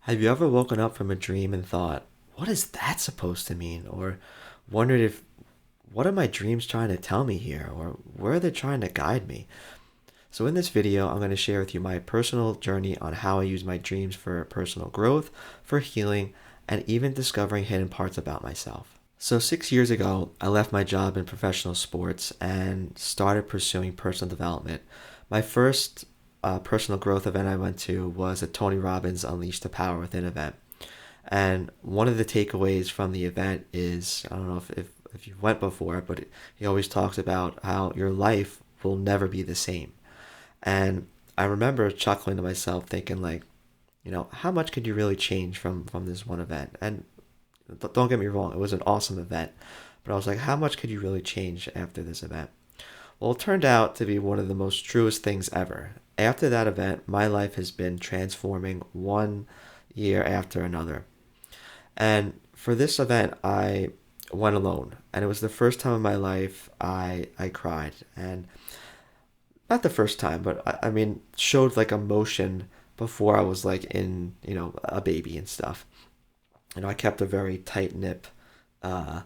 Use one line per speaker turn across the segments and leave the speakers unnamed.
Have you ever woken up from a dream and thought, what is that supposed to mean? Or wondered if, what are my dreams trying to tell me here? Or where are they trying to guide me? So, in this video, I'm going to share with you my personal journey on how I use my dreams for personal growth, for healing, and even discovering hidden parts about myself. So, 6 years ago, I left my job in professional sports and started pursuing personal development. My first personal growth event I went to was a Tony Robbins Unleash the Power Within event. And one of the takeaways from the event is I don't know if you went before, but he always talks about how your life will never be the same. And I remember chuckling to myself, thinking, like, how much could you really change from this one event? And don't get me wrong, it was an awesome event. But I was like, how much could you really change after this event? Well, it turned out to be one of the most truest things ever. After that event, my life has been transforming one year after another. And for this event, I went alone. And it was the first time in my life I cried. And not the first time, but I mean, showed like emotion before I was like in, a baby and stuff. I kept a very tight knit uh,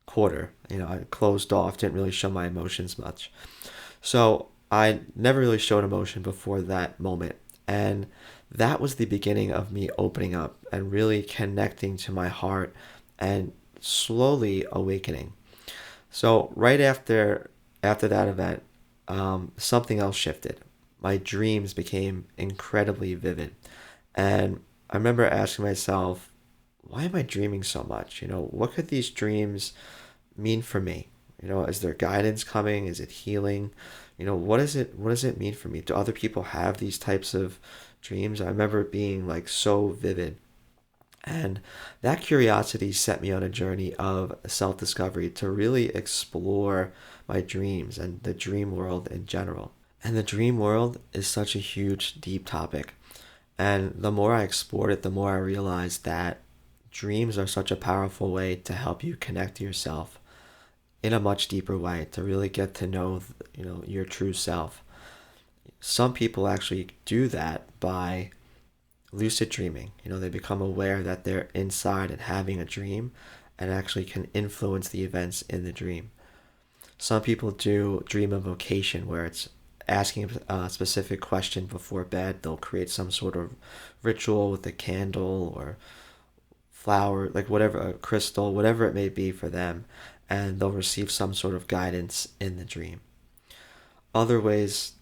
quarter. I closed off, didn't really show my emotions much. So I never really showed emotion before that moment. And that was the beginning of me opening up and really connecting to my heart and slowly awakening. So right after that event, something else shifted. My dreams became incredibly vivid. And I remember asking myself, why am I dreaming so much? What could these dreams mean for me? Is there guidance coming? Is it healing? What does it mean for me? Do other people have these types of dreams? I remember it being like so vivid. And that curiosity set me on a journey of self discovery to really explore my dreams and the dream world in general. And the dream world is such a huge, deep topic. And the more I explored it, the more I realized that dreams are such a powerful way to help you connect to yourself in a much deeper way, to really get to know, your true self. Some people actually do that by lucid dreaming. They become aware that they're inside and having a dream and actually can influence the events in the dream. Some people do dream invocation where it's asking a specific question before bed. They'll create some sort of ritual with a candle or flower, like whatever, a crystal, whatever it may be for them, and they'll receive some sort of guidance in the dream. Other ways,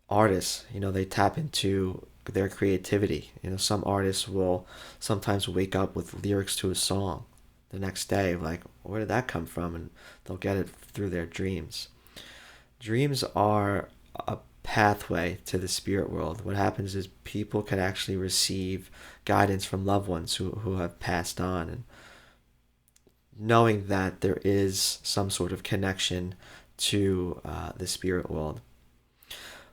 artists, they tap into their creativity. Some artists will sometimes wake up with lyrics to a song the next day, like, where did that come from? And they'll get it through their dreams. Dreams are a pathway to the spirit world. What happens is people can actually receive guidance from loved ones who have passed on, and knowing that there is some sort of connection to the spirit world.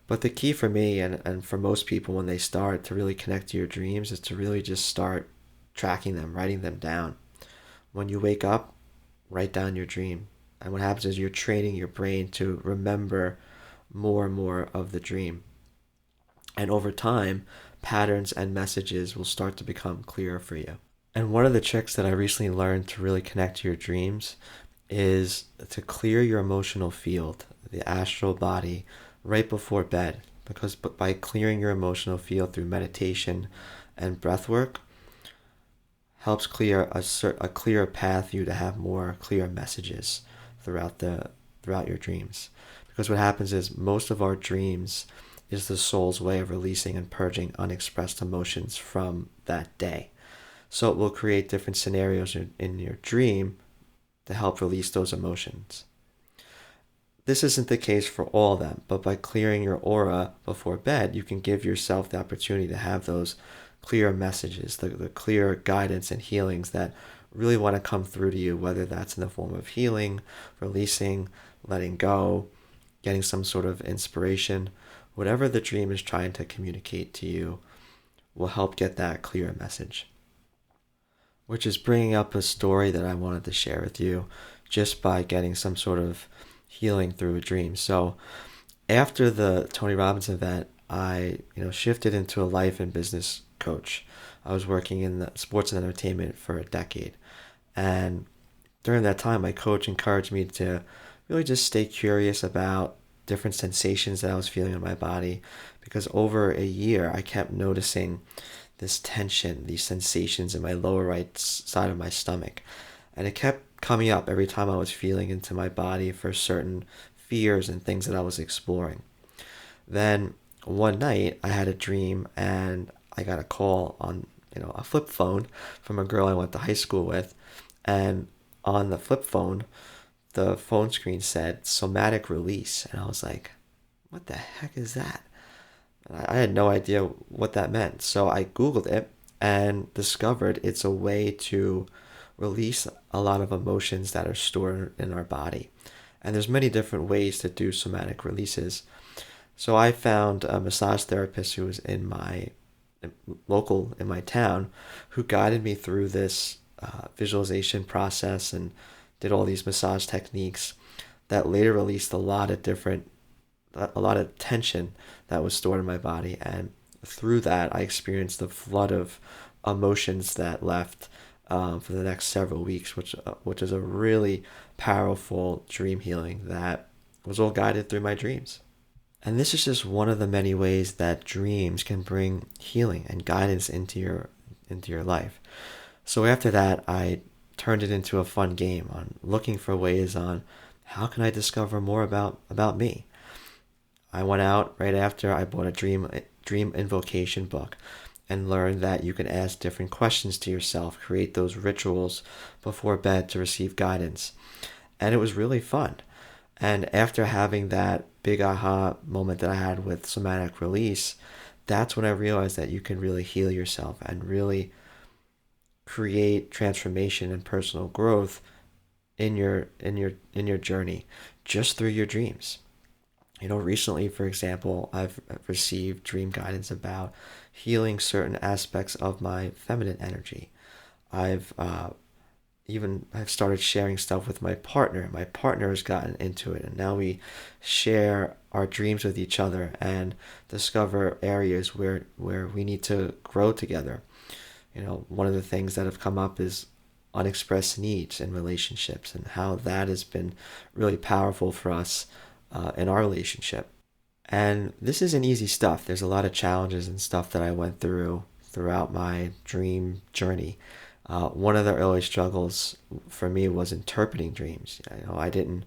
But the key for me and for most people when they start to really connect to your dreams is to really just start tracking them, writing them down. When you wake up, write down your dream. And what happens is you're training your brain to remember more and more of the dream. And over time, patterns and messages will start to become clearer for you. And one of the tricks that I recently learned to really connect to your dreams is to clear your emotional field, the astral body, right before bed. Because by clearing your emotional field through meditation and breath work, helps clear a clearer path for you to have more clear messages throughout your dreams. Because what happens is most of our dreams is the soul's way of releasing and purging unexpressed emotions from that day. So it will create different scenarios in your dream to help release those emotions. This isn't the case for all of them, but by clearing your aura before bed, you can give yourself the opportunity to have those clear messages, the clear guidance and healings that really want to come through to you, whether that's in the form of healing, releasing, letting go, getting some sort of inspiration. Whatever the dream is trying to communicate to you will help get that clear message. Which is bringing up a story that I wanted to share with you just by getting some sort of healing through a dream. So after the Tony Robbins event, I shifted into a life and business coach. I was working in the sports and entertainment for a decade. And during that time, my coach encouraged me to really just stay curious about different sensations that I was feeling in my body, because over a year I kept noticing this tension, these sensations in my lower right side of my stomach. And it kept coming up every time I was feeling into my body for certain fears and things that I was exploring. Then one night I had a dream and I got a call on, a flip phone from a girl I went to high school with. And on the flip phone, the phone screen said somatic release. And I was like, what the heck is that? I had no idea what that meant. So I Googled it and discovered it's a way to release a lot of emotions that are stored in our body. And there's many different ways to do somatic releases. So I found a massage therapist who was in my local in my town, who guided me through this visualization process and did all these massage techniques that later released a lot of tension that was stored in my body. And through that, I experienced a flood of emotions that left for the next several weeks, which is a really powerful dream healing that was all guided through my dreams. And this is just one of the many ways that dreams can bring healing and guidance into your life. So after that, I turned it into a fun game on looking for ways on how can I discover more about me. I went out right after I bought a dream invocation book and learned that you can ask different questions to yourself, create those rituals before bed to receive guidance. And it was really fun. And after having that big aha moment that I had with somatic release, that's when I realized that you can really heal yourself and really create transformation and personal growth in your journey just through your dreams. Recently, for example, I've received dream guidance about healing certain aspects of my feminine energy. I've I've started sharing stuff with my partner. My partner has gotten into it, and now we share our dreams with each other and discover areas where we need to grow together. One of the things that have come up is unexpressed needs in relationships and how that has been really powerful for us in our relationship. And this isn't easy stuff. There's a lot of challenges and stuff that I went through throughout my dream journey. One of the early struggles for me was interpreting dreams. I didn't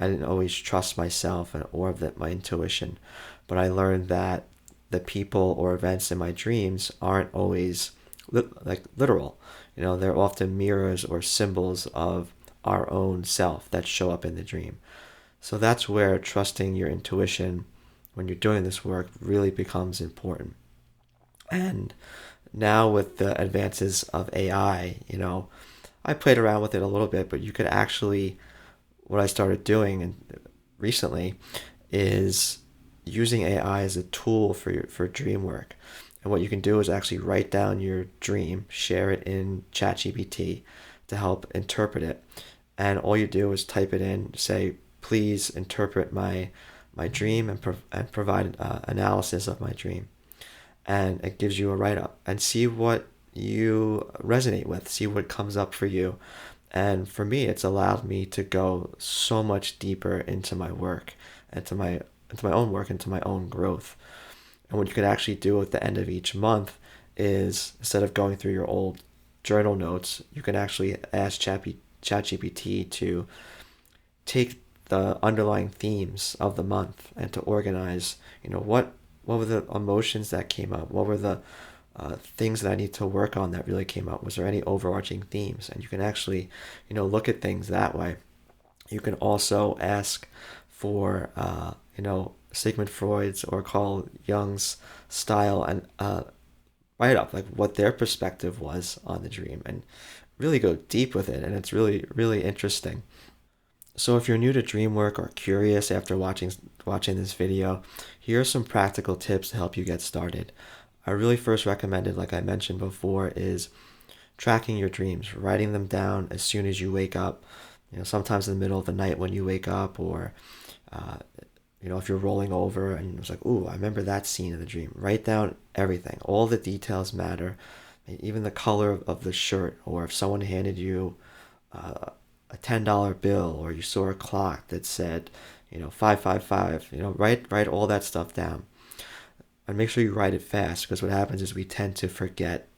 always trust myself or my intuition, but I learned that the people or events in my dreams aren't always literal. They're often mirrors or symbols of our own self that show up in the dream. So that's where trusting your intuition when you're doing this work really becomes important. And now with the advances of AI, I played around with it a little bit, but you could actually, what I started doing recently is using AI as a tool for dream work. And what you can do is actually write down your dream, share it in ChatGPT to help interpret it. And all you do is type it in, say, please interpret my dream and provide analysis of my dream. And it gives you a write-up and see what you resonate with, see what comes up for you. And for me, it's allowed me to go so much deeper into my work, into my own work, into my own growth. And what you can actually do at the end of each month is, instead of going through your old journal notes, you can actually ask ChatGPT to take the underlying themes of the month and to organize, what were the emotions that came up? What were the things that I need to work on that really came up? Was there any overarching themes? And you can actually, look at things that way. You can also ask for, Sigmund Freud's or Carl Jung's style and write up like what their perspective was on the dream and really go deep with it. And it's really, really interesting. So if you're new to dream work or curious after watching this video, here are some practical tips to help you get started. I really first recommended, like I mentioned before, is tracking your dreams, writing them down as soon as you wake up. Sometimes in the middle of the night when you wake up, or if you're rolling over and it's like, ooh, I remember that scene in the dream. Write down everything. All the details matter, even the color of the shirt, or if someone handed you a $10 bill, or you saw a clock that said, 555. Write all that stuff down, and make sure you write it fast, because what happens is we tend to forget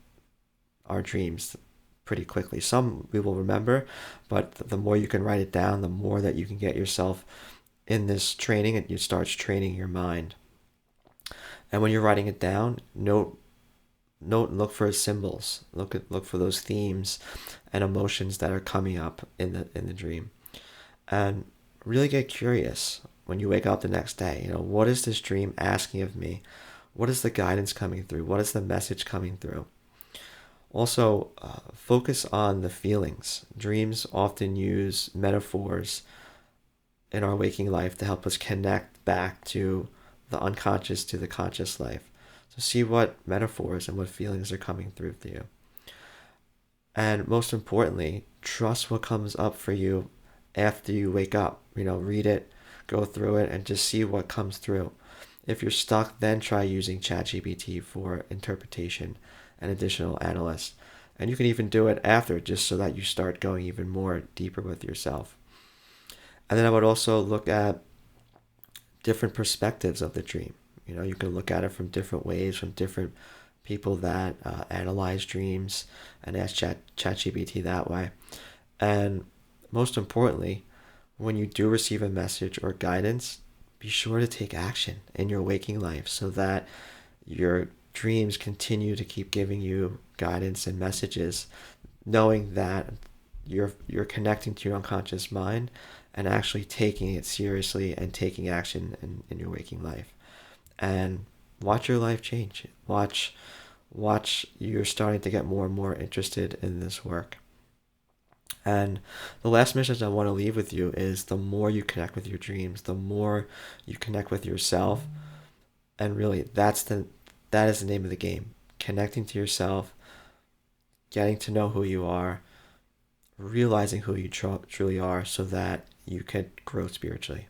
our dreams pretty quickly. Some we will remember, but the more you can write it down, the more that you can get yourself in this training, and it starts training your mind. And when you're writing it down, note and look for symbols. Look for those themes and emotions that are coming up in the dream. And really get curious when you wake up the next day. What is this dream asking of me? What is the guidance coming through? What is the message coming through? Also, focus on the feelings. Dreams often use metaphors in our waking life to help us connect back to the unconscious, to the conscious life. So see what metaphors and what feelings are coming through to you. And most importantly, trust what comes up for you after you wake up. Read it, go through it, and just see what comes through. If you're stuck, then try using ChatGPT for interpretation and additional analysts. And you can even do it after, just so that you start going even more deeper with yourself. And then I would also look at different perspectives of the dream. You can look at it from different ways, from different people that analyze dreams, and ask ChatGPT that way. And most importantly, when you do receive a message or guidance, be sure to take action in your waking life, so that your dreams continue to keep giving you guidance and messages, knowing that you're connecting to your unconscious mind and actually taking it seriously and taking action in your waking life. And watch your life change. Watch you're starting to get more and more interested in this work. And the last message I want to leave with you is, the more you connect with your dreams, the more you connect with yourself. And really, that is the name of the game. Connecting to yourself, getting to know who you are, realizing who you truly are, so that you can grow spiritually.